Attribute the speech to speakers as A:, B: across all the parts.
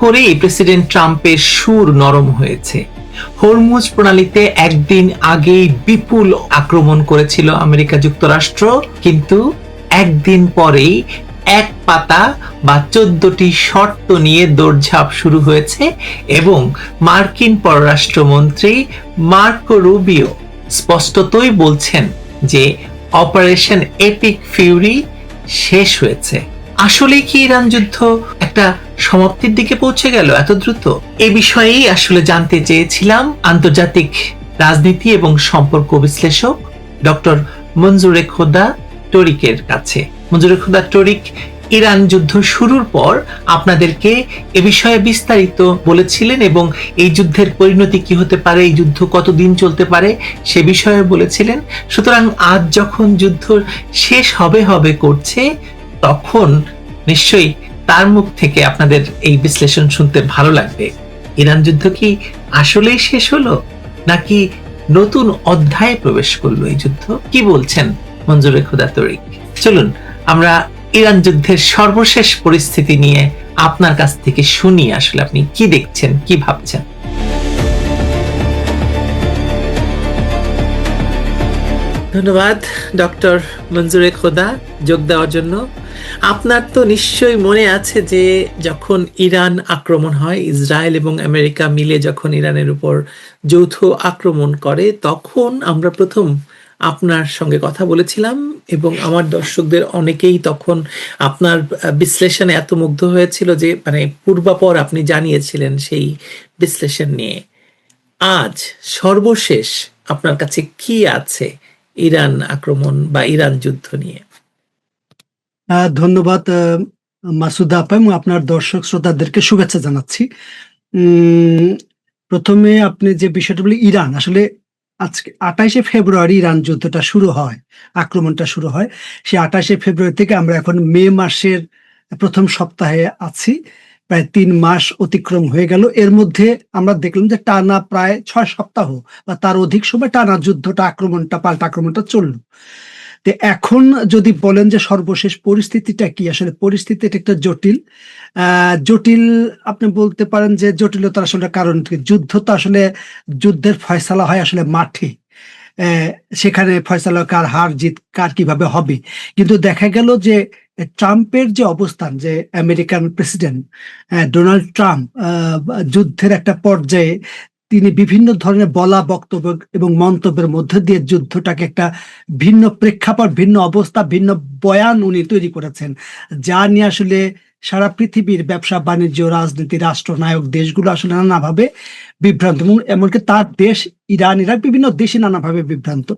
A: করেই প্রেসিডেন্ট ট্রাম্পের সুর নরম হয়েছে। হরমুজ প্রণালীতে একদিন আগেই বিপুল আক্রমণ করেছিল আমেরিকা যুক্তরাষ্ট্র, কিন্তু একদিন পরেই এক পাতা বা 14টি শর্ত নিয়ে দৌড়ঝাঁপ শুরু হয়েছে এবং মার্কিন পররাষ্ট্রমন্ত্রী মার্কো রুবিও স্পষ্টতই বলছেন যে অপারেশন এপিক ফিউরি শেষ হয়েছে। আসলে কি ইরান যুদ্ধ একটা সমাপ্তির দিকে পৌঁছে গেল এত দ্রুত? এ বিষয়েই আসলে জানতে চেয়েছিলাম আন্তর্জাতিক রাজনীতি এবং সম্পর্ক বিশ্লেষক ডক্টর মঞ্জুরে খোদা টরিকের কাছে। মঞ্জুরে খোদা টরিক ইরান যুদ্ধ শুরুর পর আপনাদেরকে এ বিষয়ে বিস্তারিত বলেছিলেন এবং এই যুদ্ধের পরিণতি কি হতে পারে, এই যুদ্ধ কতদিন চলতে পারে সে বিষয়ে বলেছিলেন। সুতরাং আজ যখন যুদ্ধ শেষ হবে করছে, তখন নিশ্চয়ই তার মুখ থেকে আপনাদের এই বিশ্লেষণ শুনতে ভালো লাগবে। ইরান যুদ্ধ কি আসলেই শেষ হলো, নাকি নতুন অধ্যায়ে প্রবেশ করলো এই যুদ্ধ? কি বলছেন মঞ্জুরে খোদা তরিক? চলুন আমরা ইরান যুদ্ধের সর্বশেষ পরিস্থিতি নিয়ে আপনার কাছ থেকে শুনি, আসলে আপনি কি দেখছেন, কি ভাবছেন। ধন্যবাদ ডক্টর মঞ্জুরে খোদা যোগ দেওয়ার জন্য। আপনার তো নিশ্চয়ই মনে আছে যে যখন ইরান আক্রমণ হয়, ইসরায়েল এবং আমেরিকা মিলে যখন ইরানের উপর যৌথ আক্রমণ করে, তখন আমরা প্রথম আপনার সঙ্গে কথা বলেছিলাম এবং আমার দর্শকদের অনেকেই তখন আপনার বিশ্লেষণে এত মুগ্ধ হয়েছিল যে মানে পূর্বাপর আপনি জানিয়েছিলেন সেই বিশ্লেষণ নিয়ে। আজ সর্বশেষ আপনার কাছে কি আছে ইরান আক্রমণ বা ইরান যুদ্ধ নিয়ে?
B: ধন্যবাদ মাসুদা আপা, এবং আপনার দর্শক শ্রোতাদেরকে শুভেচ্ছা জানাচ্ছি। প্রথমে আপনি যে বিষয়টা বলি, ইরান আসলে আজকে 28শে ফেব্রুয়ারি ইরান যুদ্ধটা শুরু হয়, আক্রমণটা শুরু হয়। সেই 28শে ফেব্রুয়ারি থেকে আমরা এখন মে মাসের প্রথম সপ্তাহে আছি, প্রায় 3 মাস অতিক্রম হয়ে গেল। এর মধ্যে আমরা দেখলাম যে টানা প্রায় 6 সপ্তাহ বা তার অধিক সময় টানা যুদ্ধটা, পাল্টা আক্রমণটা চললো। তো এখন যদি বলেন যে সর্বশেষ পরিস্থিতিটা কি, আসলে পরিস্থিতিটা একটা জটিল আপনি বলতে পারেন যে জটিলতার আসলে কারণ কি, যুদ্ধ তো আসলে যুদ্ধের ফয়সালা হয় আসলে মাঠে, সেখানে ফয়সালা কার হার জিত কার কিভাবে হবে। কিন্তু দেখা গেল যে ট্রাম্পের যে অবস্থান, যে আমেরিকান প্রেসিডেন্ট ডোনাল্ড ট্রাম্প যুদ্ধের একটা পর্যায়ে তিনি বিভিন্ন ধরনের বলা বক্তব্য এবং মন্তব্যের মধ্যে দিয়ে যুদ্ধটাকে একটা ভিন্ন প্রেক্ষাপট, ভিন্ন অবস্থা, ভিন্ন বয়ান উনি তৈরি করেছেন, যা নিয়ে আসলে সারা পৃথিবীর ব্যবসা বাণিজ্য, রাজনীতি, রাষ্ট্রনায়ক দেশগুলো আসলে নানাভাবে বিভ্রান্ত, এবং এমনকি তার দেশ ইরাক বিভিন্ন দেশে নানাভাবে বিভ্রান্ত।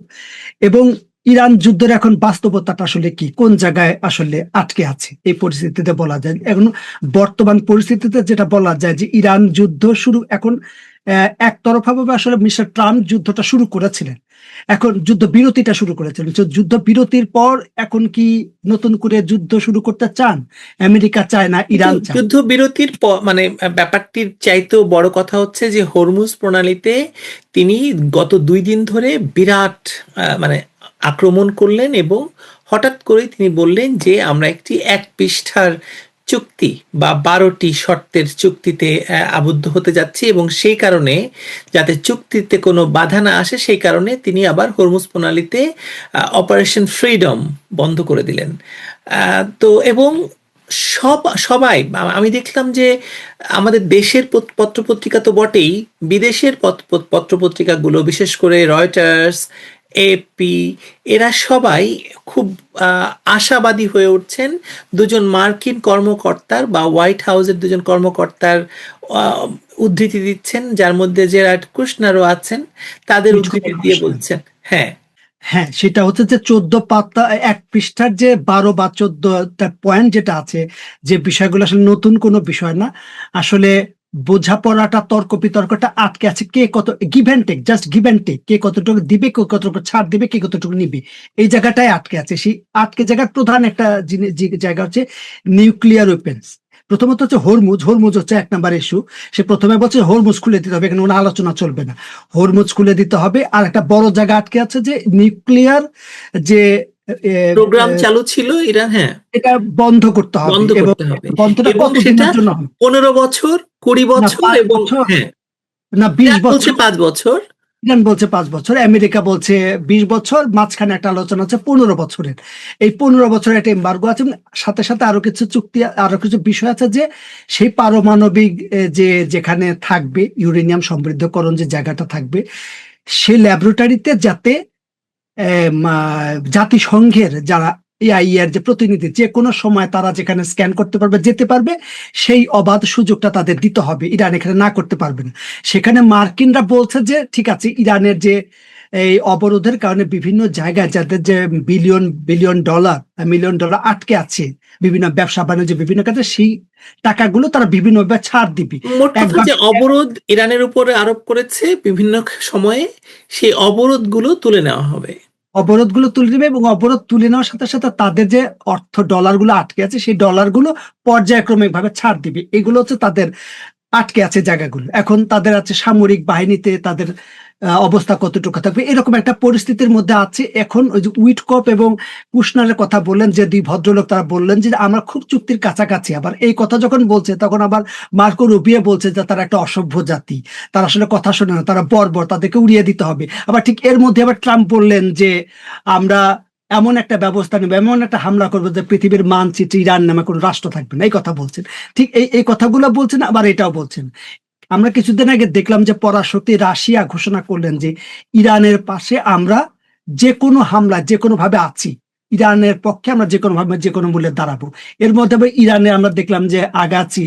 B: এবং ইরান যুদ্ধের এখন বাস্তবতাটা আসলে কি, কোন জায়গায় আসলে আটকে আছে, এই পরিস্থিতিতে বলা যায় এখন বর্তমান পরিস্থিতিতে যেটা বলা যায় যে ইরান যুদ্ধ শুরু এখন একতরফাভাবে আসলে মিস্টার ট্রাম্প যুদ্ধটা শুরু করেছিলেন, এখন যুদ্ধ বিরতিটা শুরু করেছিলেন। যুদ্ধ বিরতির পর এখন কি নতুন করে যুদ্ধ শুরু করতে চান? আমেরিকা চায় না, ইরান চায়।
A: যুদ্ধ বিরতির মানে ব্যাপারটির চাইতেও বড় কথা হচ্ছে যে হরমুজ প্রণালীতে তিনি গত 2 দিন ধরে বিরাট মানে আক্রমণ করলেন এবং হঠাৎ করে তিনি বললেন যে আমরা একটি 1 পৃষ্ঠার চুক্তি বা 12টি শর্তের চুক্তিতে আবদ্ধ হতে যাচ্ছি, এবং সেই কারণে যাতে চুক্তিতে কোনো বাধা না আসে সেই কারণে তিনি আবার হরমুজ প্রণালীতে অপারেশন ফ্রিডম বন্ধ করে দিলেন। তো এবং সবাই আমি দেখলাম যে আমাদের দেশের পত্রপত্রিকা তো বটেই, বিদেশের পত্রপত্রিকাগুলো বিশেষ করে রয়টার্স, এপি, এরা সবাই খুব আশাবাদী হয়ে উঠছেন। 2জন মার্কিন কর্মকর্তার বা হোয়াইট হাউসের 2জন কর্মকর্তার উদ্ধৃতি দিচ্ছেন, যার মধ্যে জেরার্ড কুশনারও আছেন, তাদের উদ্ধৃতি দিয়ে বলছেন
B: হ্যাঁ, সেটা হচ্ছে যে 14 পাতা 1 পৃষ্ঠার যে 12 বা 14টা পয়েন্ট যেটা আছে, যে বিষয়গুলো আসলে নতুন কোনো বিষয় না, আসলে বোঝাপড়াটা, তর্ক বিতর্কটা আটকে আছে, কে কত give and take, just give and take, কে কতটুকু দিবে, কে কতটুকু ছাড় দিবে, কে কতটুকু নিবে, এই জায়গাটাই আটকে আছে। সেই আটকে জায়গার প্রধান একটা জায়গা হচ্ছে নিউক্লিয়ার ওয়েপেন্স। প্রথমত হচ্ছে হরমুজ হচ্ছে 1 নাম্বার ইস্যু। সে প্রথমে বলছে হরমুজ খুলে দিতে হবে, এখানে কোনো আলোচনা চলবে না, হরমুজ খুলে দিতে হবে। আর একটা বড় জায়গা আটকে আছে যে নিউক্লিয়ার যে
A: প্রোগ্রাম চালু ছিল ইরান, হ্যাঁ,
B: এটা বন্ধ করতে হবে
A: বন্ধ
B: এবং
A: করতে হবে,
B: বন্ধটা
A: এবং সেটা
B: কতদিনের জন্য হবে?
A: 15 বছর, 20
B: না
A: বছর,
B: 5
A: এবং
B: বছর,
A: হ্যাঁ,
B: না 20
A: ইরান বলছে
B: বছর।
A: 5 বছর।
B: ইরান বলছে 5 বছর, আমেরিকা বলছে 20 বছর, মাঝখানে একটা আলোচনা হচ্ছে 15 বছরের। এই 15 বছরের একটা এমবার্গো আছে এবং সাথে সাথে আরো কিছু চুক্তি, আরো কিছু বিষয় আছে যে সেই পারমাণবিক যে যেখানে থাকবে ইউরেনিয়াম সমৃদ্ধকরণ যে জায়গাটা থাকবে, সেই ল্যাবরেটরিতে যাতে জাতিসংঘের যারা এআইআর যে প্রতিনিধি যে কোনো সময় তারা যেখানে স্ক্যান করতে পারবে, যেতে পারবে, সেই অবাধ সুযোগটা তাদের দিতে হবে। ইরান এখানে না করতে পারবে না। সেখানে মার্কিনরা বলছে যে ঠিক আছে, ইরানের যে এই অবরোধের কারণে বিভিন্ন জায়গায় যাদের যে billion billion dollar million dollar আটকে আছে বিভিন্ন ব্যবসা বাণিজ্য বিভিন্ন কাজে, সেই টাকাগুলো তারা বিভিন্নভাবে ছাড় দিবে।
A: মোট কথা
B: একবার
A: যে অবরোধ ইরানের উপরে আরোপ করেছে বিভিন্ন সময়ে, সেই অবরোধগুলো তুলে নেওয়া হবে।
B: অবরোধগুলো তুলে নেবে এবং অবরোধ তুলে নেওয়ার সাথে সাথে তাদের যে অর্থ ডলারগুলো আটকে আছে সেই ডলারগুলো পর্যায়ক্রমিক ভাবে ছাড় দিবে। এগুলো হচ্ছে তাদের আটকে আছে জায়গাগুলো। এখন তাদের আছে সামরিক বাহিনীতে তাদের অবস্থা কতটুকু থাকবে, এরকম একটা পরিস্থিতির মধ্যে আছে এখন। ওই যে উইটকপ এবং কুশনারের কথা বললেন, যে দুই ভদ্রলোক, তারা বললেন যে আমরা খুব চুক্তির কাছাকাছি। আবার এই কথা যখন বলছে তখন আবার মার্কো রুবিও বলছে যে তারা একটা অসভ্য জাতি, তারা আসলে কথা শোনে না, তারা বর্বর, তাদেরকে উড়িয়ে দিতে হবে। আবার ঠিক এর মধ্যে আবার ট্রাম্প বললেন যে আমরা এমন একটা ব্যবস্থা নেব, এমন একটা হামলা করবো যে পৃথিবীর মানচিত্রে ইরান নামে কোনো রাষ্ট্র থাকবে না, এই কথা বলছেন। ঠিক এই কথাগুলো বলছেন, আবার এটাও বলছেন। আমরা কিছুদিন আগে দেখলাম যে পরাশক্তি রাশিয়া ঘোষণা করলেন যে ইরানের পাশে আমরা যে কোনো হামলা যে কোনো ভাবে আছি, ইরানের পক্ষে আমরা যে কোনো ভাবে যে কোনো মূল্যে দাঁড়াবো। এর মধ্যে আবার ইরানে আমরা দেখলাম যে আগাছি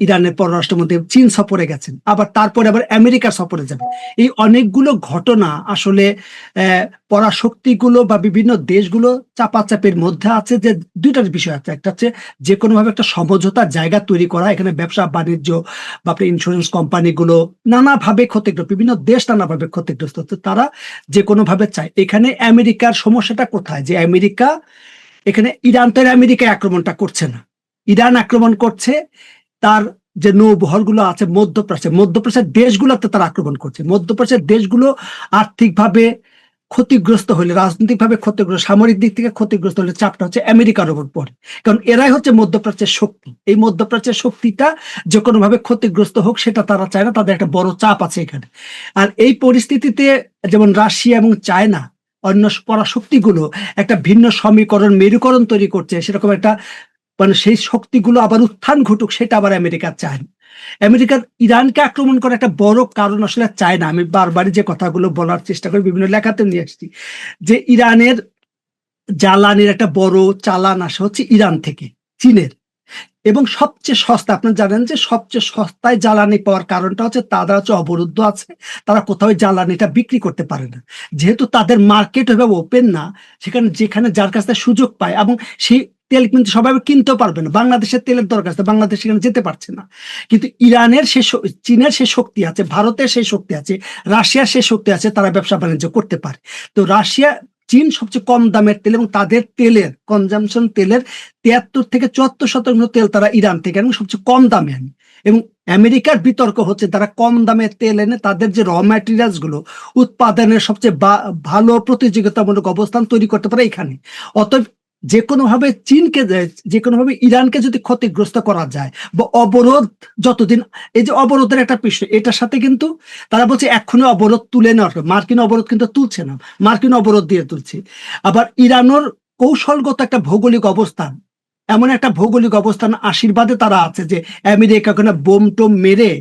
B: ইরানের পররাষ্ট্রমন্ত্রী চীন সফরে গেছেন, আবার তারপরে আবার আমেরিকা সফরে যাবেন। এই অনেকগুলো ঘটনা আসলে পরাশক্তিগুলো বা বিভিন্ন দেশগুলো চাপাচাপির মধ্যে আছে। যে দুইটার বিষয় আছে, একটা হচ্ছে যে কোনো ভাবে একটা সমঝোতার জায়গা তৈরি করা, এখানে ব্যবসা বাণিজ্য বা আপনার ইন্স্যুরেন্স কোম্পানিগুলো নানাভাবে ক্ষতিগ্রস্ত, বিভিন্ন দেশ নানাভাবে ক্ষতিগ্রস্ত হচ্ছে, তারা যে কোনো ভাবে চায়। এখানে আমেরিকার সমস্যাটা কোথায়, যে আমেরিকা এখানে ইরান তো আমেরিকায় আক্রমণটা করছে না, ইরান আক্রমণ করছে তার যে নৌবহরগুলো আছে মধ্যপ্রাচ্যের দেশগুলোতে তারা আক্রমণ করছে। মধ্যপ্রাচ্যের দেশগুলো আর্থিকভাবে ক্ষতিগ্রস্ত হলে, রাজনৈতিকভাবে ক্ষতিগ্রস্ত, সামরিক দিক থেকে ক্ষতিগ্রস্ত হলে চাপটা হচ্ছে আমেরিকার উপর পড়ে, কারণ এরাই হচ্ছে মধ্যপ্রাচ্যের শক্তি। এই মধ্যপ্রাচ্যের শক্তিটা যে কোনো ভাবে ক্ষতিগ্রস্ত হোক সেটা তারা চায় না, তাদের একটা বড় চাপ আছে এখানে। আর এই পরিস্থিতিতে যেমন রাশিয়া এবং চায়না অন্য পরাশক্তিগুলো একটা ভিন্ন সমীকরণ মেরুকরণ তৈরি করছে, সেরকম একটা সেই শক্তিগুলো আবার উত্থান ঘটুক, সেটা আবার আমেরিকা চায় না। আমেরিকার ইরানকে আক্রমণ করার একটা বড় কারণ আসলে চায় না। আমি বারবারই যে কথাগুলো বলার চেষ্টা করি, বিভিন্ন লেখাতে নিয়ে আসছি, যে ইরানের জ্বালানির একটা বড় চালান আসে হচ্ছে ইরান থেকে, চীনের। এবং সবচেয়ে সস্তা, আপনারা জানেন যে সবচেয়ে সস্তায় জ্বালানি পাওয়ার কারণটা হচ্ছে তারা হচ্ছে অবরুদ্ধ আছে, তারা কোথাও জ্বালানিটা বিক্রি করতে পারে না। যেহেতু তাদের মার্কেট ওইভাবে ওপেন না, সেখানে যেখানে যার কাছ থেকে সুযোগ পায়, এবং সেই তেল কিন্তু সবাই কিনতেও পারবে না, বাংলাদেশের তেলের দরকার আছে, বাংলাদেশ সেখানে যেতে পারছে না। কিন্তু ইরানের চীনের সে শক্তি আছে, ভারতের সেই শক্তি আছে, রাশিয়ার সেই শক্তি আছে, তারা ব্যবসা বাণিজ্য করতে পারে। তো রাশিয়া চীন সবচেয়ে কম দামের তেল, এবং তাদের তেলের কনজামশন, তেলের 73 থেকে 74% তেল তারা ইরান থেকে, এবং সবচেয়ে কম দামে আনে। এবং আমেরিকার বিতর্ক হচ্ছে তারা কম দামে তেল এনে তাদের যে র ম্যাটেরিয়ালস গুলো উৎপাদনের সবচেয়ে ভালো প্রতিযোগিতামূলক অবস্থান তৈরি করতে পারে এখানে। অতএব যে কোনো ভাবে চীনকে, যে কোনো ভাবে ইরানকে যদি ক্ষতিগ্রস্ত করা যায়, বা অবরোধ যতদিন, এই যে অবরোধের একটা বিষয়, এটার সাথে কিন্তু তারা বলছে এক্ষুনি অবরোধ তুলে নেওয়ার, মার্কিন অবরোধ কিন্তু তুলছে না, মার্কিন অবরোধ দিয়ে তুলছে। আবার ইরানের কৌশলগত একটা ভৌগোলিক অবস্থান, এমন একটা ভৌগোলিক অবস্থান আশীর্বাদে তারা আছে যে আমেরিকা কোনো বোম টোম মেরে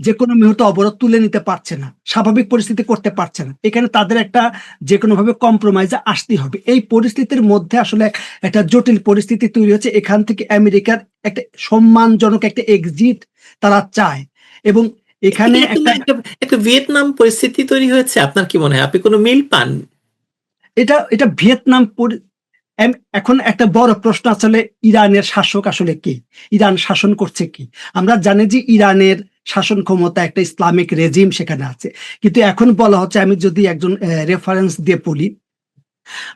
B: যে কোনো মুহূর্তে অবরোধ তুলে নিতে পারছে না, স্বাভাবিক পরিস্থিতি করতে পারছে না। এখানে তাদের একটা যে কোনো ভাবে কম্প্রোমাইজে আসতেই হবে। এই পরিস্থিতির মধ্যে আসলে একটা জটিল পরিস্থিতি তৈরি হচ্ছে। এখান থেকে আমেরিকার একটা সম্মানজনক একটা এক্সিট তারা চায়, এবং এখানে
A: একটা একটা একটা ভিয়েতনাম পরিস্থিতি তৈরি হয়েছে, আপনার কি মনে হয়? আপনি কোনো মিল পান?
B: এটা এটা ভিয়েতনাম এখন একটা বড় প্রশ্ন, আসলে ইরানের শাসক আসলে কে, ইরান শাসন করছে কি? আমরা জানি যে ইরানের শাসন ক্ষমতা একটা ইসলামিক রেজিম সেখানে আছে, কিন্তু এখন বলা হচ্ছে, আমি যদি একজন রেফারেন্স দিয়ে বলি,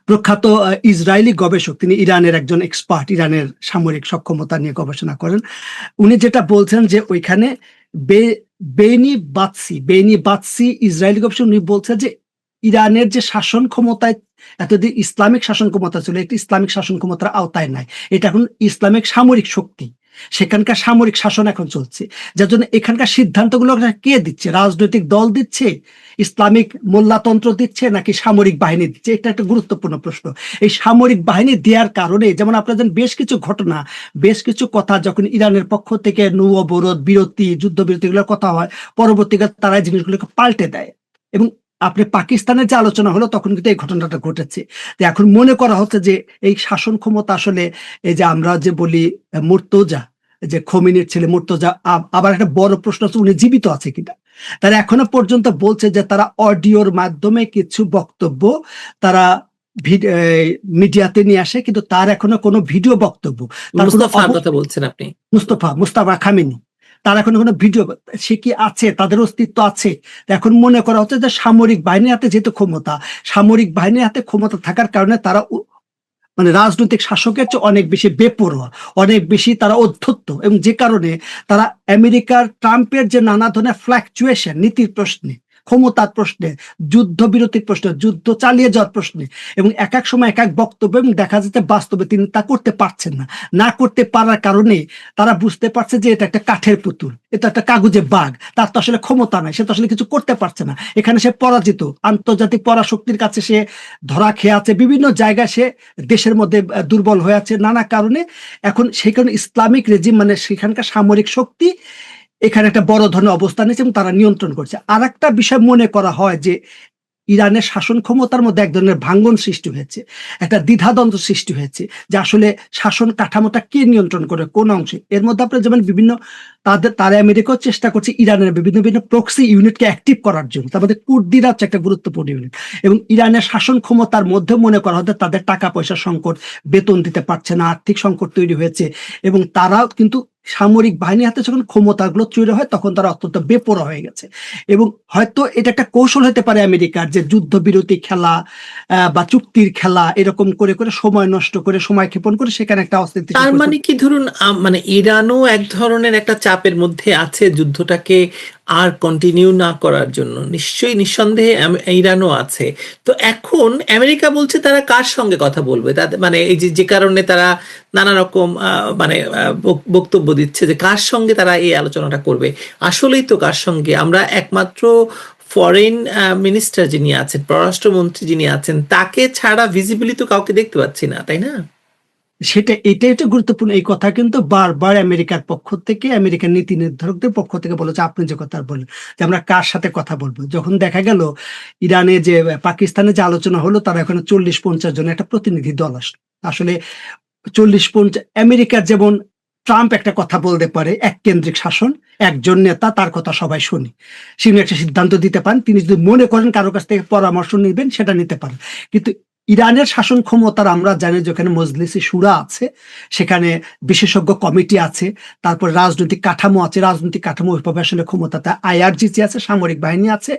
B: প্রখ্যাত ইসরায়েলি গবেষক, তিনি ইরানের একজন এক্সপার্ট, ইরানের সামরিক সক্ষমতা নিয়ে গবেষণা করেন। উনি যেটা বলছেন যে ওইখানে বেনি বাতসি ইসরায়েলি গবেষক, উনি বলছেন যে ইরানের যে শাসন ক্ষমতায় এতদিন ইসলামিক শাসন ক্ষমতা ছিল, একটি ইসলামিক শাসন ক্ষমতার আওতায় নাই। এটা এখন ইসলামিক সামরিক শক্তি। সেখানকার সামরিক শাসন এখন চলছে। যার জন্য এখানকার সিদ্ধান্তগুলো কে দিচ্ছে? রাজনৈতিক দল দিচ্ছে, ইসলামিক মোল্লাতন্ত্র দিচ্ছে, নাকি সামরিক বাহিনী দিচ্ছে? এটা একটা গুরুত্বপূর্ণ প্রশ্ন। এই সামরিক বাহিনী দেওয়ার কারণে যেমন আপনারা জানেন বেশ কিছু ঘটনা, বেশ কিছু কথা যখন ইরানের পক্ষ থেকে নৌ অবরোধ, বিরতি, যুদ্ধবিরতি এগুলোর কথা হয়, পরবর্তীকালে তারা এই জিনিসগুলোকে পাল্টে দেয়। এবং আপনি পাকিস্তানের যে আলোচনা হলো তখন কিন্তু এই ঘটনাটা ঘটেছে। যে এখন মনে করা হচ্ছে যে এই শাসন ক্ষমতা আসলে এই যে আমরা যে বলি মুর্তজা, যে খোমেনির ছেলে মুর্তজা, আবার একটা বড় প্রশ্ন হচ্ছে উনি জীবিত আছে কিনা। তারা এখনো পর্যন্ত বলছে যে তারা অডিওর মাধ্যমে কিছু বক্তব্য তারা মিডিয়াতে নিয়ে আসে, কিন্তু তার এখনো কোনো ভিডিও বক্তব্য, তার কোনো
A: মুস্তাফার কথা বলছেন আপনি?
B: মুস্তাফা খামেনি, তার এখন কোনো ভিডিও, সে কি আছে, তাদের অস্তিত্ব আছে? এখন মনে করা হচ্ছে যে সামরিক বাহিনীর হাতে যেহেতু ক্ষমতা, সামরিক বাহিনীর হাতে ক্ষমতা থাকার কারণে তারা মানে রাজনৈতিক শাসকের চেয়ে অনেক বেশি বেপরোয়া, অনেক বেশি তারা অধ্যত্ত, এবং যে কারণে তারা আমেরিকার ট্রাম্পের যে নানা ধরনের ফ্ল্যাকচুয়েশন নীতির প্রশ্নে, ক্ষমতার প্রশ্নে, যুদ্ধবিরতির প্রশ্নে, যুদ্ধ চালিয়ে যাওয়ার প্রশ্নে, এবং এক এক সময় এক এক বক্তব্য, এবং দেখা যাচ্ছে বাস্তবে তিনি তা করতে পারছেন না। না করতে পারার কারণে তারা বুঝতে পারছে যে এটা একটা কাঠের পুতুল, এটা একটা কাগজে বাঘ, তার তো আসলে ক্ষমতা নাই, সে তো আসলে কিছু করতে পারছে না। এখানে সে পরাজিত, আন্তর্জাতিক পরাশক্তির কাছে সে ধরা খেয়ে আছে, বিভিন্ন জায়গায় সে দেশের মধ্যে দুর্বল হয়ে আছে নানা কারণে। এখন সেখানে ইসলামিক রেজিম মানে সেখানকার সামরিক শক্তি এখানে একটা বড় ধরনের অবস্থান নিয়েছে এবং তারা নিয়ন্ত্রণ করছে। আর একটা বিষয় মনে করা হয় যে ইরানের শাসন ক্ষমতার মধ্যে এক ধরনের ভাঙ্গন সৃষ্টি হয়েছে, একটা দ্বিধাদ্বন্দ্ব সৃষ্টি হয়েছে যে আসলে শাসন কাঠামোটা কে নিয়ন্ত্রণ করে কোন অংশে। এর মধ্যে আপনার যেমন বিভিন্ন তারা আমেরিকাও চেষ্টা করছে ইরানের বিভিন্ন প্রক্সি ইউনিটকে অ্যাক্টিভ করার জন্য, তার মধ্যে কুর্দিরা হচ্ছে একটা গুরুত্বপূর্ণ ইউনিট। এবং ইরানের শাসন ক্ষমতার মধ্যে মনে করা হচ্ছে তাদের টাকা পয়সার সংকট, বেতন দিতে পারছে না, আর্থিক সংকট তৈরি হয়েছে, এবং তারাও কিন্তু সামরিক বাহিনীর হাতে যখন ক্ষমতাগুলো তৈরি হয় তখন তারা অত্যন্ত বেপরোয়া হয়ে গেছে। এবং হয়তো এটা একটা কৌশল হতে পারে আমেরিকার, যে যুদ্ধবিরতি খেলা বা চুক্তির খেলা, এরকম করে করে সময় নষ্ট করে, সময় ক্ষেপণ করে সেখানে একটা অস্থিতিশীল
A: তার মানে কি ধরুন মানে ইরানও এক ধরনের একটা চাপের মধ্যে আছে যুদ্ধটাকে আর কন্টিনিউ না করার জন্য, নিশ্চয়ই নিঃসন্দেহে ইরানও আছে। তো এখন আমেরিকা বলছে তারা কার সঙ্গে কথা বলবে, তাদের মানে এই যে কারণে তারা নানা রকম মানে বক্তব্য দিচ্ছে যে কার সঙ্গে তারা এই আলোচনাটা করবে। আসলেই তো কার সঙ্গে, আমরা একমাত্র ফরেন মিনিস্টার যিনি আছেন, পররাষ্ট্রমন্ত্রী যিনি আছেন, তাকে ছাড়া ভিজিবলি তো কাউকে দেখতে পাচ্ছি না, তাই না?
B: এটাই একটা গুরুত্বপূর্ণ। এই কথা কিন্তু বারবার আমেরিকার পক্ষ থেকে, আমেরিকার নীতি নির্ধারকদের পক্ষ থেকে বলেছে। আপনি যে কথা বললেন যে আমরা কার সাথে কথা বলবো, যখন দেখা গেল ইরানে যে পাকিস্তানে যে আলোচনা হলো, তারা এখানে 40-50 জনের একটা প্রতিনিধি দল আসলো। আসলে 40-50 আমেরিকার যেমন ট্রাম্প একটা কথা বলতে পারে, এক কেন্দ্রিক শাসন, একজন নেতা, তার কথা সবাই শুনি, তিনি একটা সিদ্ধান্ত দিতে পারেন, তিনি যদি মনে করেন কারো কাছ থেকে পরামর্শ নেবেন সেটা নিতে পারেন। কিন্তু ইরানের শাসন ক্ষমতার আমরা জানি যেখানে মজলিসে শুরা আছে, সেখানে বিশেষজ্ঞ কমিটি আছে, তারপর রাজনৈতিক কাঠামো আছে, রাজনৈতিক কাঠামো ওইভাবে আসলে ক্ষমতাতে আইআরজিসি আছে, সামরিক বাহিনী আছে।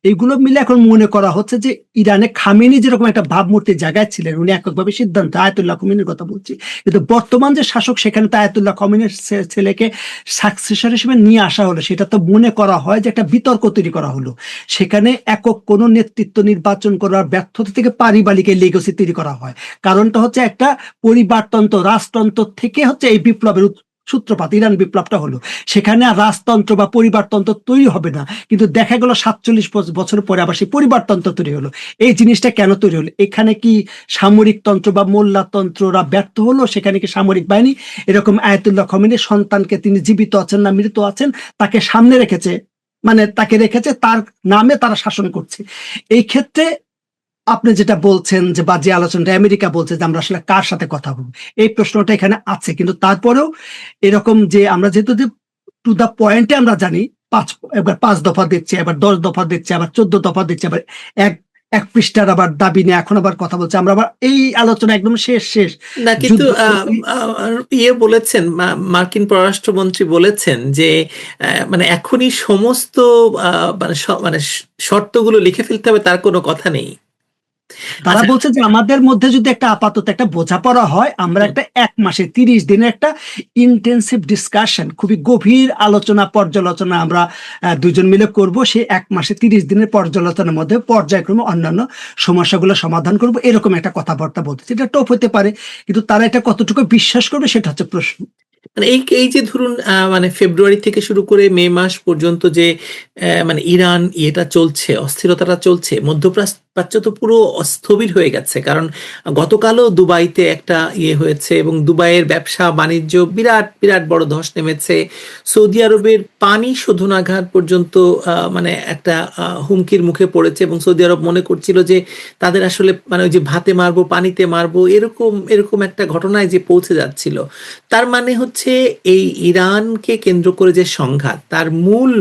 B: এইগুলো মিলে এখন মনে করা হচ্ছে যে ইরানে খামেনি যেরকম একটা ভাবমূর্তির জায়গায় ছিলেন, উনি এককভাবে সিদ্ধান্ত, আয়াতুল্লাহ খামেনির কথা বলছি, কিন্তু বর্তমান যে শাসক সেখানে তো আয়াতুল্লাহ খামেনির ছেলেকে সাকসেসর হিসেবে নিয়ে আসা হলো, সেটা তো মনে করা হয় যে একটা বিতর্ক তৈরি করা হলো। সেখানে একক কোনো নেতৃত্ব নির্বাচন করার ব্যর্থতা থেকে পারিবারিক লেগেসি তৈরি করা হয়। কারণটা হচ্ছে একটা পরিবারতন্ত্র, রাজতন্ত্র থেকে হচ্ছে এই বিপ্লবের সূত্রপাত, ইরান বিপ্লবটা হলো। সেখানে আর রাজতন্ত্র বা পরিবারতন্ত্র তৈরি হবে না, কিন্তু দেখা গেল 47 বছর পরে আবার সেই পরিবারতন্ত্র তৈরি হলো। এই জিনিসটা কেন তৈরি হলো? এখানে কি সামরিক তন্ত্র বা মোল্লাতন্ত্ররা ব্যর্থ হলো? সেখানে কি সামরিক বাহিনী এরকম আয়াতুল্লাহ খামেনির সন্তানকে, তিনি জীবিত আছেন না মৃত আছেন, তাকে সামনে রেখেছে, মানে তাকে রেখেছে, তার নামে তারা শাসন করছে। এই ক্ষেত্রে আপনি যেটা বলছেন যে বা যে আলোচনাটা আমেরিকা বলছে যে আমরা আসলে কার সাথে কথা বলবো, এই প্রশ্নটা এখানে আছে। কিন্তু তারপরেও এরকম যে আমরা যেহেতু টু দা পয়েন্টে আমরা জানি, এবার 5 দফা দিচ্ছে, এবার 10 দফা দিচ্ছে, আবার 14 দফা দিচ্ছে, আবার এক এক পৃষ্ঠার আবার দাবি নিয়ে এখন আবার কথা বলছে, আমরা আবার এই আলোচনা একদম শেষ
A: না, কিন্তু বলেছেন, মার্কিন পররাষ্ট্রমন্ত্রী বলেছেন যে মানে এখনই সমস্ত মানে শর্তগুলো লিখে ফেলতে হবে, তার কোনো কথা নেই।
B: তারা
A: আচ্ছা।
B: বলছে যে আমাদের মধ্যে যদি একটা আপাতত একটা বোঝাপড়া হয়, আমরা
A: হুম।
B: একটা ১ মাসে ৩০ দিনের একটা ইনটেনসিভ ডিসকাশন, খুবই গভীর আলোচনা পর্যালোচনা আমরা ২ জন মিলে করব। সেই ১ মাসে ৩০ দিনের পর্যালোচনার মধ্যে পর্যায়ক্রমে অন্যান্য সমস্যাগুলো সমাধান করব। এরকম একটা কথাবার্তা বলতেছে। এটা টপ হতে পারে। কিন্তু তারা এটা কতটুকু বিশ্বাস করবে সেটা হচ্ছে প্রশ্ন।
A: মানে এই যে ধরুন মানে ফেব্রুয়ারি থেকে শুরু করে মে মাস পর্যন্ত যে মানে ইরান ইয়েটা চলছে, অস্থিরতাটা চলছে, মধ্যপ্রাচ্য তো পুরো স্থবির হয়ে গেছে। কারণ গতকালও দুবাইতে একটা ইয়ে হয়েছে এবং দুবাইয়ের ব্যবসা বাণিজ্য বিরাট বিরাট বড় ধস নেমেছে। সৌদি আরবের পানি শোধনাগার পর্যন্ত মানে একটা হুমকির মুখে পড়েছে এবং সৌদি আরব মনে করছিল যে তাদের আসলে মানে ওই যে ভাতে মারবো পানিতে মারবো এরকম এরকম একটা ঘটনায় যে পৌঁছে যাচ্ছিল। তার মানে হচ্ছে এই ইরানকে কেন্দ্র করে যে সংঘাত, তার মূল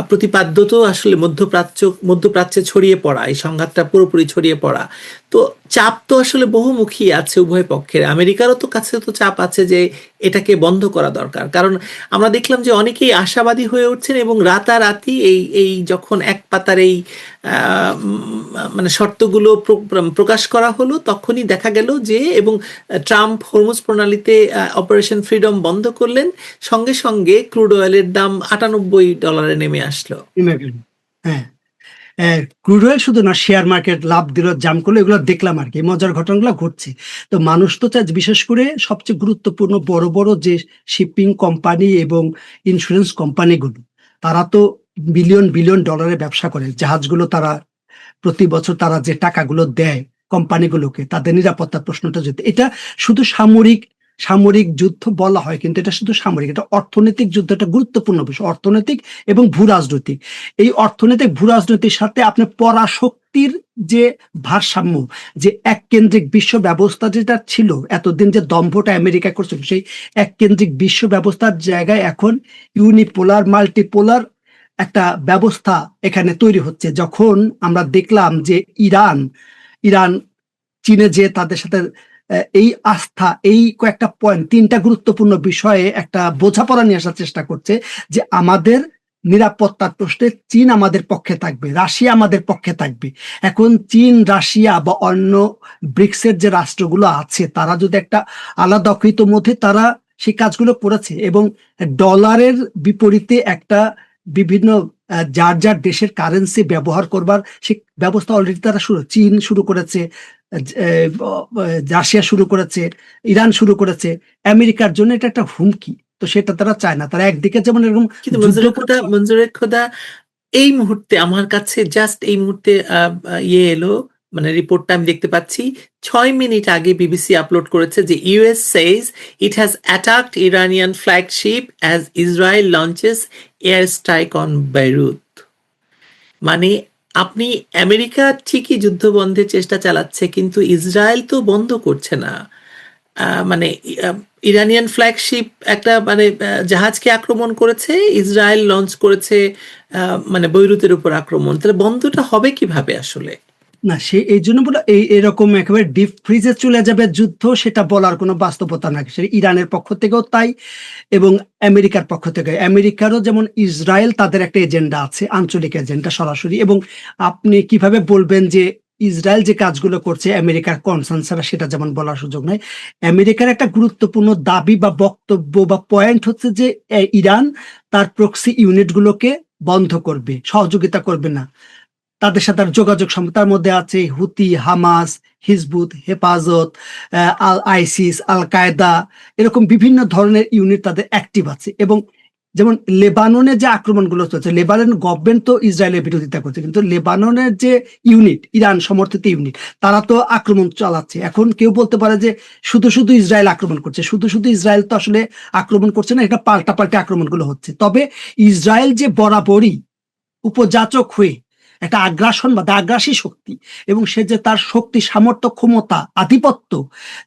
A: প্রতিপাদ্য তো আসলে মধ্যপ্রাচ্যে ছড়িয়ে পড়া, এই সংঘাতটা পুরোপুরি ছড়িয়ে পড়া। তো চাপ তো আসলে বহুমুখী আছে উভয় পক্ষের। আমেরিকারও তো কাছে তো চাপ আছে যে এটাকে বন্ধ করা দরকার। কারণ আমরা দেখলাম যে অনেকেই আশাবাদী হয়ে উঠছেন এবং রাতারাতি এই এই যখন এক পাতার এই মানে শর্তগুলো প্রকাশ করা হলো, তখনই দেখা গেল যে এবং ট্রাম্প হরমুজ প্রণালীতে অপারেশন ফ্রিডম বন্ধ করলেন, সঙ্গে সঙ্গে ক্রুড অয়েলের দাম $98 নেমে আসলো।
B: হ্যাঁ, ক্রুড অয়েল শুধু না, শেয়ার মার্কেট লাভ দিল, জাম করলো, এগুলো দেখলাম আর কি, মজার ঘটনাগুলো ঘটছে। তো মানুষ তো চায়, বিশেষ করে সবচেয়ে গুরুত্বপূর্ণ বড় বড় যে শিপিং কোম্পানি এবং ইন্স্যুরেন্স কোম্পানিগুলো, তারা তো বিলিয়ন বিলিয়ন ডলারের ব্যবসা করে। জাহাজগুলো তারা প্রতি বছর তারা যে টাকাগুলো দেয় কোম্পানিগুলোকে, তাদের নিরাপত্তার প্রশ্নটা যদি, এটা শুধু সামরিক সামরিক যুদ্ধ বলা হয়, কিন্তু এটা শুধু সামরিক, এটা অর্থনৈতিক যুদ্ধ, একটা গুরুত্বপূর্ণ বিষয়, অর্থনৈতিক এবং ভূ রাজনৈতিক। এই অর্থনৈতিক ভূ রাজনৈতিক সাথে আপনি পরাশক্তির যে ভারসাম্য, যে এক কেন্দ্রিক বিশ্ব ব্যবস্থা যেটা ছিল এতদিন, যে দম্ভটা আমেরিকা করছিল, সেই এক কেন্দ্রিক বিশ্ব ব্যবস্থার জায়গায় এখন ইউনিপোলার মাল্টিপোলার একটা ব্যবস্থা এখানে তৈরি হচ্ছে। যখন আমরা দেখলাম যে ইরান ইরান চীনে যে তাদের সাথে এই আস্থা, এই কয়েকটা পয়েন্ট, ৩টা গুরুত্বপূর্ণ বিষয়ে একটা বোঝাপড়া নিয়ে আসার চেষ্টা করছে, যে আমাদের নিরাপত্তার প্রশ্নে চীন আমাদের পক্ষে থাকবে, রাশিয়া আমাদের পক্ষে থাকবে। এখন চীন, রাশিয়া বা অন্য ব্রিক্সের যে রাষ্ট্রগুলো আছে, তারা যদি একটা আলাদা অকৃত মধ্যে তারা সেই কাজগুলো করেছে, এবং ডলারের বিপরীতে একটা বিভিন্ন যার যার দেশের কারেন্সি ব্যবহার করবার সে ব্যবস্থা অলরেডি তারা চীন শুরু করেছে, রাশিয়া শুরু করেছে, ইরান শুরু করেছে। আমেরিকার জন্য এটা একটা হুমকি। তো সেটা তারা চায় না। তারা একদিকে যেমন এরকম
A: কিন্তু
B: যুদ্ধ
A: মঞ্জুরের খোদা এই মুহূর্তে আমার কাছে জাস্ট এই মুহূর্তে ইয়ে এলো, মানে রিপোর্টটা আমি দেখতে পাচ্ছি 6 মিনিট আগে বিবিসি আপলোড করেছে যে US says it has attacked Iranian flagship as Israel launches air strike on Beirut. মানে আপনি, আমেরিকা ঠিকই যুদ্ধ বন্ধের চেষ্টা চালাচ্ছে কিন্তু ইসরায়েল তো বন্ধ করছে না। মানে ইরানিয়ান ফ্ল্যাগশিপ একটা মানে জাহাজকে আক্রমণ করেছে, ইসরায়েল লঞ্চ করেছে মানে বৈরুতের উপর আক্রমণ। তাহলে বন্ধটা হবে কিভাবে আসলে?
B: না, সে এই জন্য বলে এরকম একেবারে ডিপ ফ্রিজে চলে যাবে যুদ্ধ, সেটা বলার কোনো বাস্তবতা নাই। সেটা ইরানের পক্ষ থেকেও তাই, এবং আমেরিকার পক্ষ থেকে। আমেরিকারও যেমন ইসরায়েল, তাদের একটা এজেন্ডা আছে, আঞ্চলিক এজেন্ডা সরাসরি। এবং আপনি কিভাবে বলবেন যে ইসরায়েল যে কাজগুলো করছে আমেরিকার কনসার্ন ছাড়া, সেটা যেমন বলার সুযোগ নাই। আমেরিকার একটা গুরুত্বপূর্ণ দাবি বা বক্তব্য বা পয়েন্ট হচ্ছে যে ইরান তার প্রক্সি ইউনিটগুলোকে বন্ধ করবে, সহযোগিতা করবে না, তাদের সাথে যোগাযোগ তার মধ্যে আছে হুতি, হামাস, হিজবুত, হেফাজত, আল আইসিস, আল কায়দা, এরকম বিভিন্ন ধরনের ইউনিট তাদের অ্যাক্টিভ আছে। এবং যেমন লেবাননে যে আক্রমণগুলো চলছে, লেবানন গভর্নমেন্ট তো ইসরায়েলের বিরোধিতা করছে, কিন্তু লেবাননের যে ইউনিট, ইরান সমর্থিত ইউনিট, তারা তো আক্রমণ চালাচ্ছে। এখন কেউ বলতে পারে যে শুধু শুধু ইসরায়েল আক্রমণ করছে, শুধু শুধু ইসরায়েল তো আসলে আক্রমণ করছে না, এটা পাল্টা পাল্টা আক্রমণগুলো হচ্ছে। তবে ইসরায়েল যে বরাবরই উপযাচক হয়ে একটা আগ্রাসন বা আগ্রাসী শক্তি, এবং সে যে তার শক্তি, সামর্থ্য, ক্ষমতা, আধিপত্য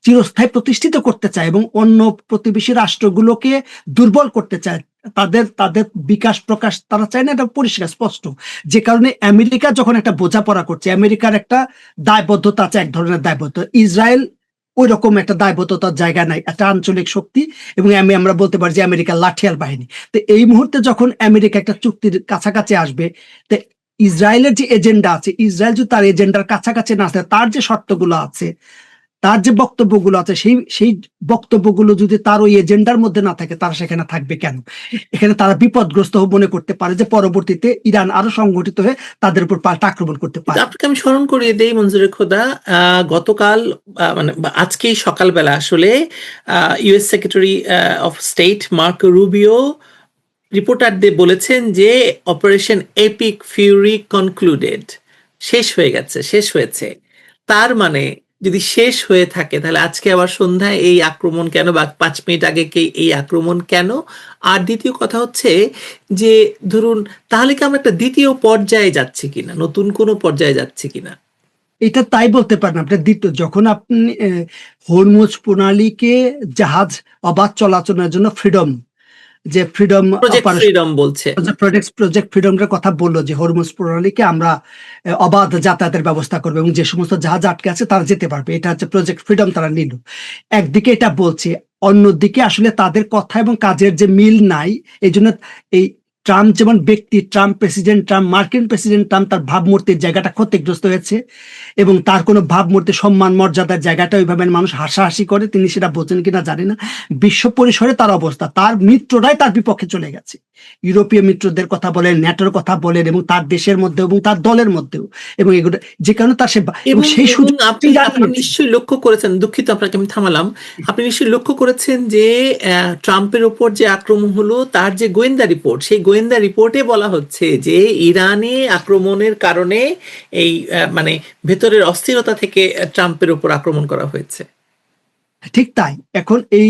B: চিরস্থায়ী প্রতিষ্ঠিত করতে চায় এবং অন্য প্রতিবেশী রাষ্ট্রগুলোকে দুর্বল করতে চায়, তাদের তাদের বিকাশ প্রকাশ তারা চায় না, এটা পরিষ্কার স্পষ্ট। যে কারণে আমেরিকা যখন একটা বোঝাপড়া করছে, আমেরিকার একটা দায়বদ্ধতা আছে, এক ধরনের দায়বদ্ধতা। ইসরায়েল ওই রকম একটা দায়বদ্ধতার জায়গা নাই, একটা আঞ্চলিক শক্তি, এবং আমরা বলতে পারি যে আমেরিকার লাঠিয়াল বাহিনী। তো এই মুহূর্তে যখন আমেরিকা একটা চুক্তির কাছাকাছি আসবে, ইসরায়েলের যে এজেন্ডা আছে, ইসরায়েল যদি তার এজেন্ডার কাছাকাছি না আসে, তার যে শর্তগুলো আছে, তার যে বক্তব্যগুলো আছে, সেই সেই বক্তব্যগুলো যদি তার ওই এজেন্ডার মধ্যে না থাকে, তারা সেখানে থাকবে কেন? এখানে তারা বিপদগ্রস্ত মনে করতে পারে যে পরবর্তীতে ইরান আরো সংগঠিত হয়ে তাদের উপর পাল্টা আক্রমণ করতে
A: কিন্তু
B: পারে।
A: আপনাকে আমি স্মরণ করিয়ে দেই মঞ্জুরে খোদা, গতকাল মানে আজকেই সকালবেলা আসলে US secretary of state Marco Rubio রিপোর্টারদের বলেছেন যে অপারেশন এপিক ফিউরি কনক্লুডেড, শেষ হয়ে গেছে, শেষ হয়েছে। তার মানে যদি শেষ হয়ে থাকে তাহলে আজকে আবার সন্ধ্যায় এই আক্রমণ কেন, বা 5 মিনিট আগে এই আক্রমণ কেন? আর দ্বিতীয় কথা হচ্ছে যে ধরুন তাহলে কি আমরা একটা দ্বিতীয় পর্যায়ে যাচ্ছি কিনা, নতুন কোনো পর্যায়ে যাচ্ছি কিনা?
B: এটা তাই বলতে পারেন। আপনার দ্বিতীয়, যখন আপনি হরমুজ প্রণালীকে জাহাজ অবাধ চলাচলের জন্য ফ্রিডম, যে ফ্রিডম
A: প্রজেক্ট ফ্রিডম বলছে,
B: প্রজেক্ট ফ্রিডমের কথা বললো, যে হরমুজ প্রণালীকে আমরা অবাধ যাতায়াতের ব্যবস্থা করবো এবং যে সমস্ত জাহাজ আটকে আছে তারা যেতে পারবে, এটা হচ্ছে প্রজেক্ট ফ্রিডম তারা নিল। একদিকে এটা বলছে, অন্যদিকে আসলে তাদের কথা এবং কাজের যে মিল নাই। এই জন্য এই ট্রাম্প যেমন ব্যক্তি, ট্রাম্প প্রেসিডেন্ট, ট্রাম্প মার্কিন প্রেসিডেন্ট, ট্রাম্প তার ভাবমূর্তির জায়গাটা ক্ষতিগ্রস্ত হয়েছে এবং তার কোনো ভাবমূর্তি সম্মান মর্যাদার জায়গাটা ওইভাবে মানুষ হাসাহাসি করে, তিনি সেটা বোঝেন কিনা জানি না। বিশ্ব পরিসরে তার অবস্থা, তার মিত্ররাই তার বিপক্ষে চলে গেছে। ইউরোপীয় মিত্রদের কথা বলেন, ন্যাটোর কথা বলেন, এবং তার দেশের মধ্যেও এবং তার দলের মধ্যেও, এবং এগুলো যে কারণে তার এবং সেই সুযোগ
A: আপনি নিশ্চয়ই লক্ষ্য করেছেন, দুঃখিত আপনাকে আমি থামালাম, আপনি নিশ্চয়ই লক্ষ্য করেছেন যে ট্রাম্পের ওপর যে আক্রমণ হলো, তার যে গোয়েন্দা রিপোর্ট, সেই গোয়েন্দা রিপোর্টে বলা হচ্ছে যে ইরানে আক্রমণের কারণে এই মানে ভেতরের অস্থিরতা থেকে ট্রাম্পের ওপর আক্রমণ করা হয়েছে।
B: ঠিক তাই। এখন এই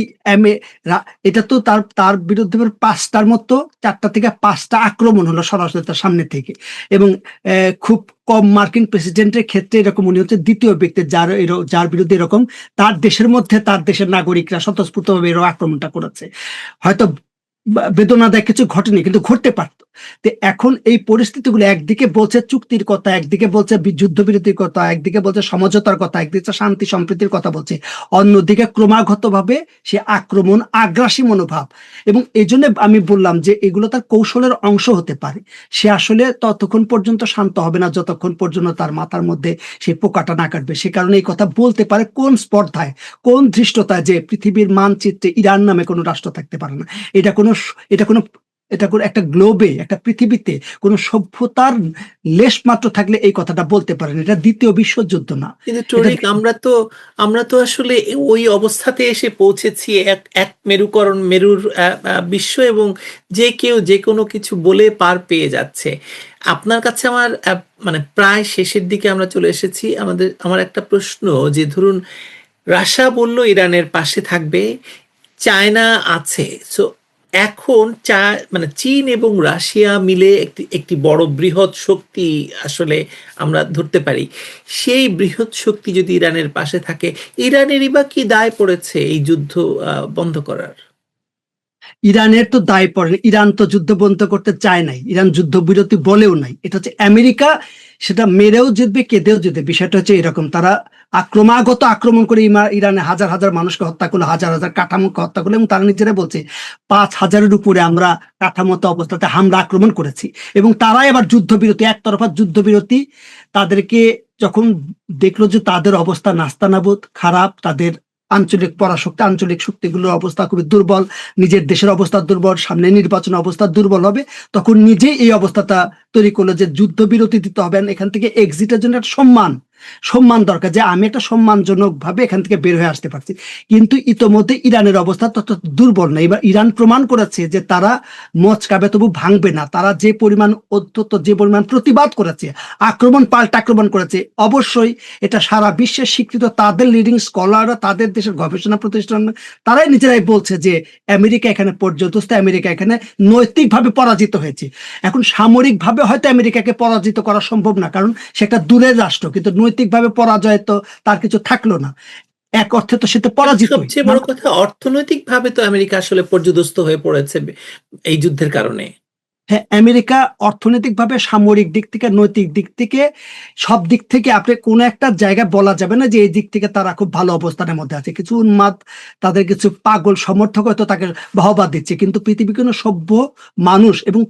B: এটা তো তার তার বিরুদ্ধে 5টার মতো, 4টা থেকে 5টা আক্রমণ হলো সরাসরি তার সামনে থেকে, এবং খুব কম মার্কিন প্রেসিডেন্টের ক্ষেত্রে এরকম উনি হচ্ছে দ্বিতীয় ব্যক্তি যার বিরুদ্ধে এরকম তার দেশের মধ্যে তার দেশের নাগরিকরা স্বতঃস্ফূর্তভাবে এরকম আক্রমণটা করেছে। হয়তো বেদনাদায়ক কিছু ঘটেনি, কিন্তু ঘটতে পারত। তো এখন এই পরিস্থিতিগুলো, একদিকে বলছে চুক্তির কথা, একদিকে বলছে যুদ্ধবিরতির কথা, একদিকে বলছে সমঝোতার কথা, একদিকে শান্তি সম্প্রীতির কথা বলছে, অন্যদিকে ক্রমাগতভাবে সে আক্রমণ, আগ্রাসী মনোভাব। এবং এই জন্য আমি বললাম যে এগুলো তার কৌশলের অংশ হতে পারে। সে আসলে ততক্ষণ পর্যন্ত শান্ত হবে না যতক্ষণ পর্যন্ত তার মাথার মধ্যে সেই পোকাটা না কাটবে। সে কারণে এই কথা বলতে পারে কোন স্পর্ধায়, কোন ধৃষ্টতায়, যে পৃথিবীর মানচিত্রে ইরান নামে কোনো রাষ্ট্র থাকতে পারে না। এটা কোনো একটা গ্লোবে, একটা পৃথিবীতে কোনো সভ্যতার লেশ মাত্র থাকলে এই কথাটা বলতে পারেন। এটা দ্বিতীয় বিশ্বযুদ্ধ না।
A: কিন্তু টরিক, আমরা তো আসলে ওই অবস্থাতে এসে পৌঁছেছি, এক মেরুর বিশ্ব, এবং যে কেউ যে কোনো কিছু বলে পার পেয়ে যাচ্ছে। আপনার কাছে আমার মানে প্রায় শেষের দিকে আমরা চলে এসেছি। আমার একটা প্রশ্ন, যে ধরুন রাশিয়া বলল ইরানের পাশে থাকবে, চায়না আছে, সো এখন মানে চীন এবং রাশিয়া মিলে একটি বড় বৃহৎ শক্তি আসলে আমরা ধরতে পারি। সেই বৃহৎ শক্তি যদি ইরানের পাশে থাকে, ইরানেরই বা কি দায় পড়েছে এই যুদ্ধ বন্ধ করার?
B: ইরানের তো দায় পড়ে। ইরান তো যুদ্ধ বন্ধ করতে চায় নাই, ইরান যুদ্ধবিরতি বলেও নাই। এটা হচ্ছে আমেরিকা, সেটা মেরেও জিতবে, কেঁদেও জিতবে। বিষয়টা হচ্ছে এরকম, তারা ক্রমাগত আক্রমণ করে ইরানে হাজার হাজার মানুষকে হত্যা করলো, হাজার হাজার কাঠামোকে হত্যা করলো, এবং তারা নিজেরা বলছে 5,000-এর উপরে আমরা কাঠামোতে অবস্থাতে হামলা আক্রমণ করেছি। এবং তারাই আবার যুদ্ধবিরতি, একতরফা যুদ্ধবিরতি, তাদেরকে যখন দেখলো যে তাদের অবস্থা নাস্তানাবুদ, খারাপ, তাদের আঞ্চলিক শক্তিগুলোর অবস্থা খুবই দুর্বল, নিজের দেশের অবস্থা দুর্বল, সামনে নির্বাচন অবস্থা দুর্বল হবে, তখন নিজেই এই অবস্থাটা তৈরি করলো যে যুদ্ধবিরতি দিতে হবে, এখান থেকে এক্সিটের জন্য একটা সম্মান দরকার, যে আমি একটা সম্মানজনক ভাবে এখান থেকে বের হয়ে আসতে পারছি। কিন্তু ইতোমধ্যে ইরানের অবস্থা তত দুর্বল না। এবার ইরান প্রমাণ করেছে যে তারা মচকাবে তবু ভাঙবে না। তারা যে পরিমাণ প্রতিবাদ করেছে, পাল্টা আক্রমণ করেছে, অবশ্যই এটা সারা বিশ্বের স্বীকৃত, তাদের লিডিং স্কলাররা, তাদের দেশের গবেষণা প্রতিষ্ঠান, তারাই নিজেরাই বলছে যে আমেরিকা এখানে পর্যদস্ত, আমেরিকা এখানে নৈতিকভাবে পরাজিত হয়েছে। এখন সামরিকভাবে হয়তো আমেরিকাকে পরাজিত করা সম্ভব না, কারণ সে একটা দূরের রাষ্ট্র, কিন্তু নৈতিকভাবে পরাজয় তো তার কিছু থাকলো না। এক অর্থে তো সে তো পরাজিত।
A: সবচেয়ে বড় কথা, অর্থনৈতিকভাবে তো আমেরিকা আসলে পর্যদস্ত হয়ে পড়েছে এই যুদ্ধের কারণে।
B: হ্যাঁ, আমেরিকা অর্থনৈতিকভাবে, সামরিক দিক থেকে, নৈতিক দিক থেকে, সব দিক থেকে আপনি কোনো একটা জায়গায় বলা যাবে না যে এই দিক থেকে তারা খুব ভালো অবস্থানের মধ্যে আছে। কিছু উন্মাদ, তাদের কিছু পাগল সমর্থক হয়তো তাকে বাহবা দিচ্ছে, কিন্তু পৃথিবী কোনো সভ্য মানুষ এবং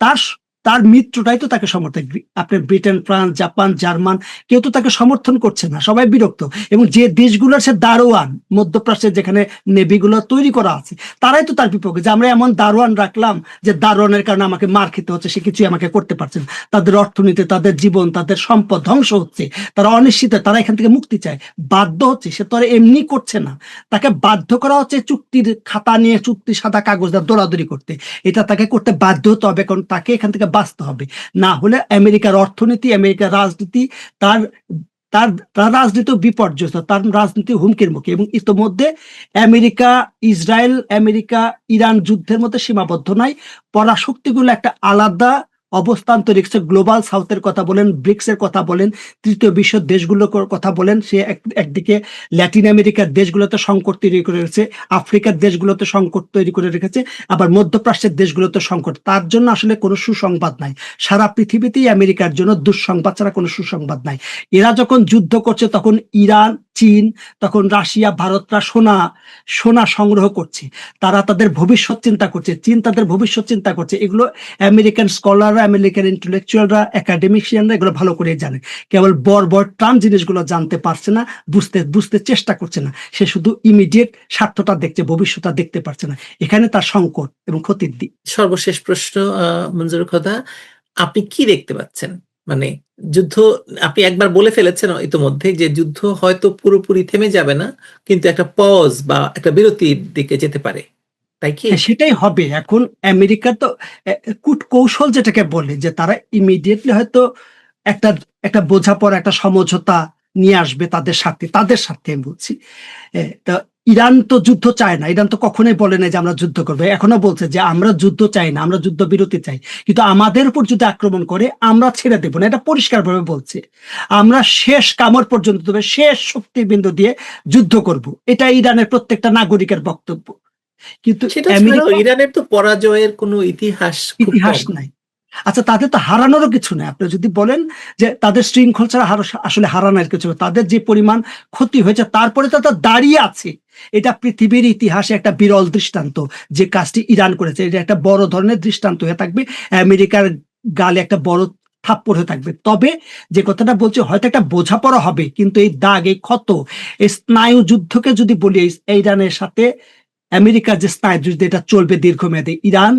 B: তার তার মিত্রটাই তো তাকে সমর্থন, আপনার ব্রিটেন, ফ্রান্স, জাপান, জার্মান, কেউ তো তাকে সমর্থন করছে না, সবাই বিরক্ত। এবং যে দেশগুলোর সে দারোয়ান, মধ্যপ্রাচ্যের যেখানে নেভিগুলো তৈরি করা আছে, তারাই তো তার বিপক্ষে, যে আমরা এমন দারোয়ান রাখলাম যে দারোয়ানের কারণে আমাকে মার খেতে হচ্ছে, সে কিছুই আমাকে করতে পারছে না, তাদের অর্থনীতি, তাদের জীবন, তাদের সম্পদ ধ্বংস হচ্ছে, তারা অনিশ্চিত, তারা এখান থেকে মুক্তি চায়, বাধ্য হচ্ছে। সে তো আর এমনি করছে না, তাকে বাধ্য করা হচ্ছে চুক্তির খাতা নিয়ে, চুক্তি সাদা কাগজ দৌড়াদৌড়ি করতে। এটা তাকে করতে বাধ্য হতে হবে, কারণ তাকে এখান থেকে বাঁচতে হবে। না হলে আমেরিকার অর্থনীতি, আমেরিকার রাজনীতি, তার তার তার রাজনীতি বিপর্যস্ত, তার রাজনীতি হুমকির মুখে। এবং ইতোমধ্যে আমেরিকা, ইসরায়েল, আমেরিকা ইরান যুদ্ধের মধ্যে সীমাবদ্ধ নয়, পরাশক্তিগুলো একটা আলাদা অবস্থান তৈরি করছে। গ্লোবাল সাউথের কথা বলেন, ব্রিক্সের কথা বলেন, তৃতীয় বিশ্ব দেশগুলোর কথা বলেন, সে একদিকে ল্যাটিন আমেরিকার দেশগুলোতে সংকট তৈরি করে রেখেছে, আফ্রিকার দেশগুলোতে সংকট তৈরি করে রেখেছে, আবার মধ্যপ্রাচ্যের দেশগুলোতে সংকট। তার জন্য আসলে কোনো সুসংবাদ নাই, সারা পৃথিবীতেই আমেরিকার জন্য দুঃসংবাদ ছাড়া কোনো সুসংবাদ নাই। এরা যখন যুদ্ধ করছে তখন ইরান, চীন, তখন রাশিয়া, ভারতরা সোনা সংগ্রহ করছে, তারা তাদের ভবিষ্যৎ চিন্তা করছে, চীন তাদের ভবিষ্যৎ চিন্তা করছে। এগুলো আমেরিকান স্কলাররা, আমেরিকান ইন্টেলেকচুয়ালরা, একাডেমিশিয়ানরা এগুলো ভালো করে জানে। কেবল বড় ট্রাম্প জিনিসগুলো জানতে পারছে না, বুঝতে চেষ্টা করছে না। সে শুধু ইমিডিয়েট স্বার্থটা দেখছে, ভবিষ্যৎটা দেখতে পারছে না। এখানে তার সংকট এবং ক্ষতির দিক।
A: সর্বশেষ প্রশ্ন, মঞ্জুর খোদা, আপনি কি দেখতে পাচ্ছেন? মানে যুদ্ধ, আপনি একবার বলে ফেলেছেন ইতোমধ্যে যে যুদ্ধ হয়তো পুরোপুরি থেমে যাবে না, কিন্তু একটা পজ বা একটা বিরতির দিকে যেতে পারে, তাই কি?
B: সেটাই হবে। এখন আমেরিকা তো কূট কৌশল যেটাকে বলে, যে তারা ইমিডিয়েটলি হয়তো একটা একটা বোঝাপড়া, একটা সমঝোতা নিয়ে আসবে তাদের সাথে আমি বলছি। তা ইরান তো যুদ্ধ চায় না, ইরান তো কখনোই বলে না যে আমরা যুদ্ধ করবো, এখনো বলছে যে আমরা যুদ্ধ চাই না, আমরা যুদ্ধ বিরতি চাই, কিন্তু আমাদের উপর যদি আক্রমণ করে আমরা ছেড়ে দেবো না, এটা পরিষ্কারভাবে বলছে। আমরা শেষ কামড় পর্যন্ত দেবে, শেষ শক্তিবিন্দু দিয়ে যুদ্ধ করব, এটা ইরানের প্রত্যেকটা নাগরিকের বক্তব্য। কিন্তু
A: সেটা ছাড়াও ইরানের তো পরাজয়ের কোনো ইতিহাস
B: নাই। আচ্ছা, তাদের তো হারানোরও কিছু নেই। আপনি যদি বলেন যে তাদের শৃঙ্খল ছাড়া আসলে হারানোর কিছু, তাদের যে পরিমাণ ক্ষতি হয়েছে তারপরে তো তারা দাঁড়িয়ে আছে। এটা পৃথিবীর ইতিহাসে একটা বিরল দৃষ্টান্ত, যে কাজটি ইরান করেছে। এটা একটা বড় ধরনের দৃষ্টান্ত হয়ে থাকবে, আমেরিকার গালে একটা বড় থাপ্পড় হয়ে থাকবে। তবে যে কথাটা বলছে, হয়তো একটা বোঝাপড়া হবে, কিন্তু এই দাগ, এই ক্ষত, এই স্নায়ু যুদ্ধকে যদি বলি, ইরানের সাথে আমেরিকার যে স্নায়ু যুদ্ধ, এটা চলবে দীর্ঘমেয়াদী। ইরান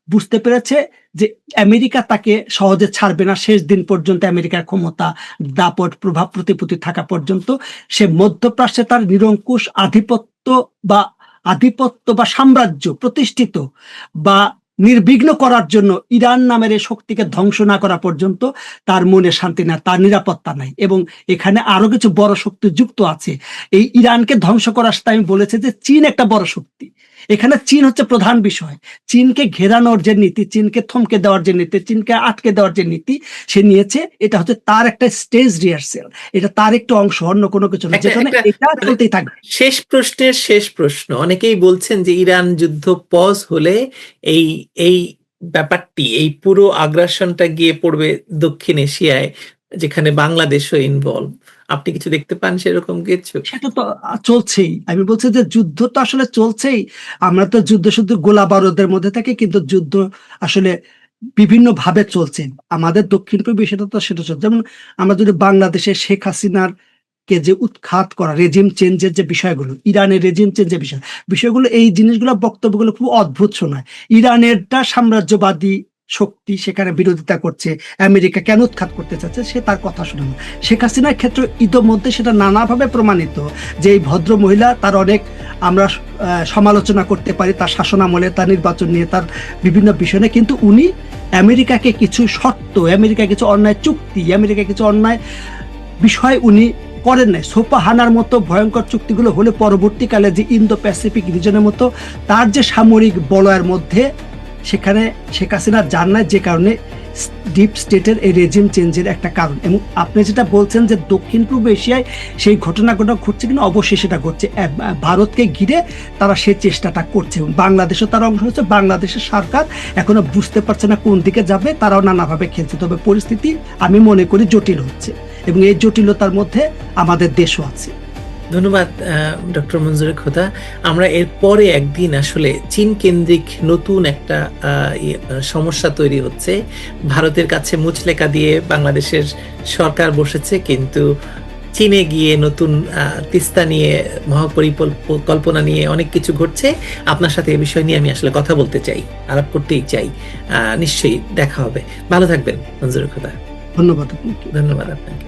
B: বুঝতে পেরেছে যে আমেরিকা তাকে সহজে ছাড়বে না, শেষ দিন পর্যন্ত আমেরিকার ক্ষমতা, দাপট, প্রভাব প্রতিপত্তি থাকা পর্যন্ত সে মধ্যপ্রাচ্যে তার নিরঙ্কুশ আধিপত্য বা সাম্রাজ্য প্রতিষ্ঠিত বা নির্বিঘ্ন করার জন্য ইরান নামের এই শক্তিকে ধ্বংস না করা পর্যন্ত তার মনে শান্তি না, তার নিরাপত্তা নাই। এবং এখানে আরো কিছু বড় শক্তি যুক্ত আছে। এই ইরানকে ধ্বংস করার সাথে আমি বলেছি যে চীন একটা বড় শক্তি। এখানে চীন হচ্ছে প্রধান বিষয়। চীনকে ঘেরানোর যে নীতি, চীনকে থমকে দেওয়ার যে নীতি, চীনকে আটকে দেওয়ার যে নীতি সে নিয়েছে, এটা হচ্ছে তার একটা স্টেজ রিহার্সেল, এটা তার একটু অংশ, অন্য কোনো কিছু না, যেখানে এটা চলতেই থাকবে।
A: শেষ প্রশ্নের শেষ প্রশ্ন, অনেকেই বলছেন যে ইরান যুদ্ধ পজ হলে এই এই ব্যাপারটি, এই পুরো আগ্রাসনটা গিয়ে পড়বে দক্ষিণ এশিয়ায়, যেখানে বাংলাদেশও ইনভলভ। আপনি কিছু দেখতে পান সেরকম কিছু?
B: সেটা তো চলছেই। আমি বলছি যে যুদ্ধ তো আসলে চলছেই। আমরা তো যুদ্ধ শুধু গোলা বারুদের মধ্যে থাকি, কিন্তু যুদ্ধ আসলে বিভিন্ন ভাবে চলছে। আমাদের দক্ষিণ পূর্ব সেটা চলছে। যেমন আমরা যদি বাংলাদেশে শেখ হাসিনার কে যে উৎখাত করা, রেজিম চেঞ্জের যে বিষয়গুলো, ইরানের রেজিম চেঞ্জের বিষয়গুলো, এই জিনিসগুলো, বক্তব্যগুলো খুব অদ্ভুত শোনায়। ইরানেরটা সাম্রাজ্যবাদী শক্তি, সেখানে বিরোধিতা করছে, আমেরিকা কেন উৎখাত করতে চাচ্ছে সে তার কথা শুনে না। শেখ হাসিনার ক্ষেত্রে ইতোমধ্যে সেটা নানাভাবে প্রমাণিত যে এই ভদ্র মহিলা, তার অনেক আমরা সমালোচনা করতে পারি তার শাসনামলে, তার নির্বাচন নিয়ে, তার বিভিন্ন বিষয় নিয়ে, কিন্তু উনি আমেরিকাকে কিছু শর্ত, আমেরিকা কিছু অন্যায় চুক্তি, আমেরিকা কিছু অন্যায় বিষয় উনি করেন নাই। সোপাহানার মতো ভয়ঙ্কর চুক্তিগুলো হলে পরবর্তীকালে যে ইন্দো প্যাসিফিক রিজনের মতো তার যে সামরিক বলয়ের মধ্যে, সেখানে শেখ হাসিনা যান নাই, যে কারণে ডিপ স্টেটের এই রেজিম চেঞ্জের একটা কারণ। এবং আপনি যেটা বলছেন যে দক্ষিণ পূর্ব এশিয়ায় সেই ঘটনাগুলো ঘটছে কিনা, অবশ্যই সেটা ঘটছে। ভারতকে ঘিরে তারা সেই চেষ্টাটা করছে, এবং বাংলাদেশও তার অংশ হচ্ছে। বাংলাদেশের সরকার এখনো বুঝতে পারছে না কোন দিকে যাবে, তারাও নানাভাবে খেলছে। তবে পরিস্থিতি আমি মনে করি জটিল হচ্ছে, এবং এই জটিলতার মধ্যে আমাদের দেশও আছে।
A: ধন্যবাদ ডক্টর মঞ্জুরে খোদা। আমরা এরপরে একদিন আসলে চীন কেন্দ্রিক নতুন একটা সমস্যা তৈরি হচ্ছে। ভারতের কাছে মুচলেকা দিয়ে বাংলাদেশের সরকার বসেছে, কিন্তু চীনে গিয়ে নতুন তিস্তা নিয়ে মহাপরিকল্পনা নিয়ে অনেক কিছু ঘটছে। আপনার সাথে এই বিষয় নিয়ে আমি আসলে কথা বলতে চাই, আলাপ করতেই চাই। নিশ্চয়ই দেখা হবে। ভালো থাকবেন মঞ্জুরে খোদা।
B: ধন্যবাদ আপনাকে।
A: ধন্যবাদ আপনাকে।